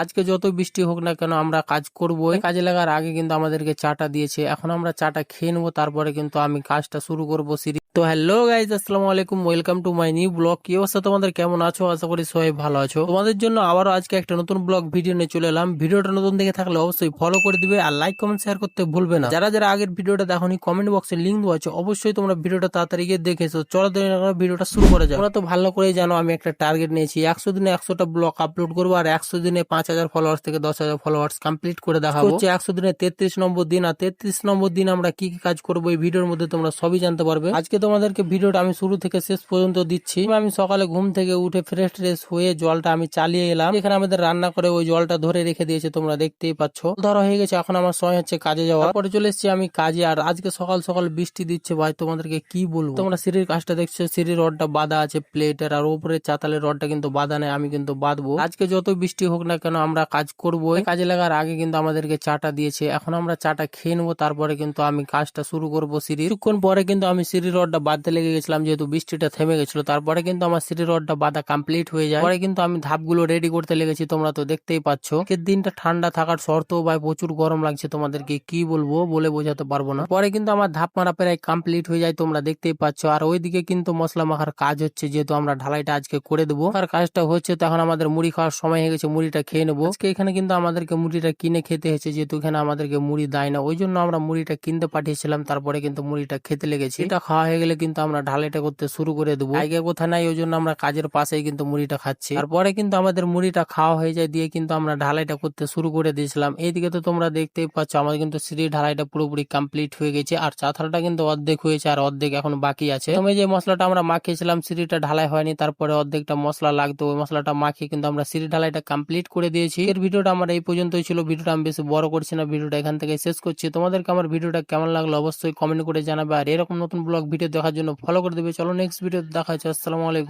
আজকে যত বৃষ্টি হোক না কেন আমরা কাজ করব। কাজে লাগার আগে কিন্তু আমাদেরকে চাটা দিয়েছে, এখন আমরা চাটা খেয়ে নেবো, তারপরে কিন্তু আমি কাজটা শুরু করবো। তো হ্যালো গাইজ, আসসালামু আলাইকুম, welcome to my new blog. কি অবস্থা তোমাদের, কেমন আছো? আশা করি সবাই ভালো আছো। তোমাদের জন্য আবারও আজকে একটা নতুন ব্লগ ভিডিও নিয়ে চলে এলাম। ভিডিওটা নতুন দেখে থাকলে অবশ্যই ফলো করে দিবে আর লাইক কমেন্ট শেয়ার করতে ভুলবে না। যারা যারা আগের ভিডিওটা দেখোনি কমেন্ট বক্সে লিঙ্ক দেওয়া আছে, অবশ্যই তোমরা ভিডিওটা তাড়াতাড়ি গিয়ে দেখেছো। চলো ভিডিওটা শুরু করে যাও। তোমরা তো ভালো করে জানো আমি একটা টার্গেট নিয়েছি, 100 দিনে 100টা ব্লগ আপলোড করবো আর 100 দিনে 5000 ফলোয়ার্স থেকে 10,000 ফলোয়ার্স কমপ্লিট করে দেখাবো। 100 দিনে 33 নম্বর দিন, আর 33 নম্বর দিন আমরা কি কি কাজ করবো এই ভিডিওর মধ্যে তোমরা সবই জানতে পারবে। আজকে তোমাদেরকে ভিডিওটা আমি শুরু থেকে শেষ পর্যন্ত দিচ্ছি। আমি সকালে ঘুম থেকে উঠে ফ্রেশ হয়ে জলটা আমি চালিয়ে এলাম। এখানে আমাদের রান্না করে ওই জলটা ধরে রেখে দিয়েছে, তোমরা দেখতেই পাচ্ছ। ধরা হয়ে গেছে, এখন আমার সময় হচ্ছে কাজে যাওয়া। পরে চলে এসেছি আমি কাজে, আর আজকে সকাল সকাল বৃষ্টি দিচ্ছে ভাই, তোমাদেরকে কি বলবো। তোমরা সিঁড়ির কাজটা দেখছো, সিঁড়ির রডটা বাঁধা আছে প্লেটের, আর উপরে চাতালের রডটা কিন্তু বাঁধা নেই, আমি কিন্তু বাঁধবো। আজকে যত বৃষ্টি হোক না কেন আমরা কাজ করবো। কাজে লাগার আগে কিন্তু আমাদেরকে চাটা দিয়েছে, এখন আমরা চাটা খেয়ে নেবো, তারপরে কিন্তু আমি কাজটা শুরু করবো। কিছুক্ষণ পরে কিন্তু আমি সিঁড়ির রডটা বাঁধতে লেগে গেছিলাম, যেহেতু বৃষ্টিটা থেমে গেছিল। তারপরে কিন্তু আমার সিঁড়ির রডটা বাঁধা কমপ্লিট হয়ে যায়। পরে কিন্তু আমি ধাপগুলো রেডি করতে লেগেছি, তোমরা তো দেখতেই পাচ্ছ। আজকের দিনটা ঠান্ডা থাকার শর্তেও ভাই প্রচুর গরম লাগছে, তোমাদেরকে কি বলবো বলে বোঝাতে পারবো না। পরে কিন্তু আমার ধাপ মারা প্রায় কমপ্লিট হয়ে যায়, তোমরা দেখতেই পাচ্ছ। আর ওইদিকে কিন্তু মশলা মাখার কাজ হচ্ছে, যেহেতু আমরা ঢালাইটা আজকে করে দেবো। আর কাজটা হচ্ছে, তখন আমাদের মুড়ি খাওয়ার সময় হয়ে গেছে, মুড়িটা খেয়ে নেবো। আজকে এখানে কিন্তু আমাদেরকে মুড়িটা কিনে খেতে হয়েছে, যেহেতু এখানে আমাদেরকে মুড়ি দেয় না, ওই জন্য আমরা মুড়িটা কিনতে পাঠিয়েছিলাম। তারপরে কিন্তু মুড়িটা খেতে লেগেছি। এটা খাওয়া হয়ে গেলে কিন্তু আমরা ঢালাইটা করতে শুরু করে দেবো। জায়গা কোথা নাই, ওই জন্য আমরা কাজের পাশেই কিন্তু মুড়িটা খাচ্ছি। তারপরে কিন্তু আমাদের মুড়িটা খাওয়া হয়ে যায়, দিয়ে কিন্তু আমরা ঢালাইটা করতে শুরু করে দিয়েছিলাম। এইদিকে তো তোমরা দেখতেই পাচ্ছ, আমাদের কিন্তু সিঁড়ি ঢালাইটা পুরোপুরি কমপ্লিট হয়ে গেছে, আর চাতালটা কিন্তু অর্ধেক হয়েছে আর অর্ধেক এখন বাকি আছে। তুমি যে মশলাটা আমরা মাখিয়েছিলাম, সিঁড়িটা ঢালাই হয়নি, তারপরে অর্ধেকটা মশলা লাগতো, ওই মশলাটা মাখিয়ে কিন্তু আমরা সিঁড়ি ঢালাইটা কমপ্লিট করে দিয়েছি। এর ভিডিওটা আমার এই পর্যন্তই ছিল। ভিডিওটা আমি বেশি বড় করছি না, ভিডিওটা এখান থেকে শেষ করছি। তোমাদেরকে আমার ভিডিওটা কেমন লাগলো অবশ্যই কমেন্ট করে জানাবে, আর এরকম নতুন ব্লগ ভিডিও দেখার জন্য ফলো করে দেবে। চলো নেক্সট ভিডিও দেখা হচ্ছে। আসসালামু আলাইকুম।